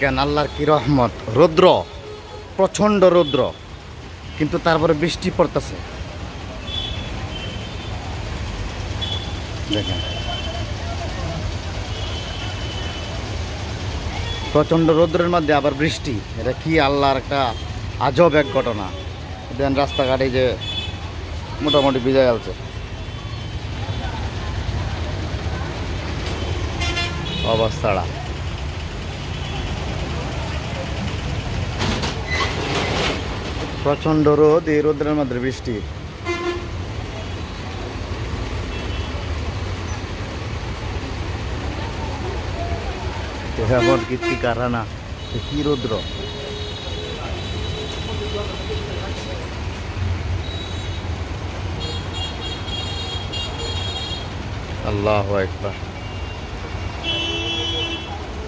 দেখেন আল্লাহর কি রহমত, রৌদ্র, প্রচণ্ড রৌদ্র, কিন্তু তারপরে বৃষ্টি পড়তেছে। দেখেন প্রচণ্ড রৌদ্রের মধ্যে আবার বৃষ্টি, এটা কি আল্লাহর একটা আজব এক ঘটনা। দেন রাস্তাঘাটে যে মোটামুটি ভিজে গেছে অবস্থাটা। প্রচণ্ড রোদ, এই রোদের মধ্যে বৃষ্টি। এমন কীর্তি কারানা, কি রৌদ্র। আল্লাহু আকবার।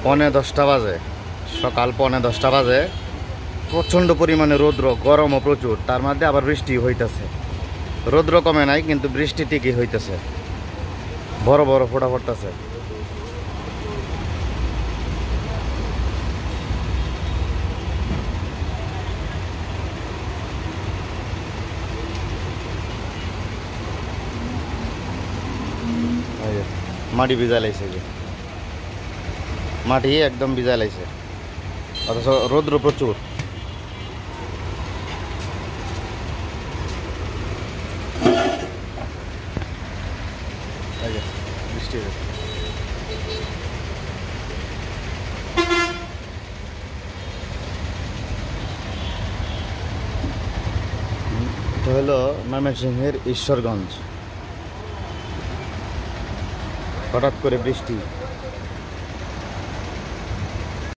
9:30 বাজে, সকাল 9:30 বাজে, প্রচণ্ড পরিমাণে রৌদ্র, গরমও প্রচুর, তার মধ্যে আবার বৃষ্টি হইতেছে। রৌদ্র কমে নাই কিন্তু বৃষ্টি ঠিকই হইতেছে, বড় বড় ফোঁটা পড়তেছে। মাটি ভিজা লাইছে, যে মাটি একদম ভিজা লাইছে, অথচ রৌদ্র প্রচুর। বৃষ্টি এটা হলো ময়মনসিংহের ঈশ্বরগঞ্জ। হঠাৎ করে বৃষ্টি।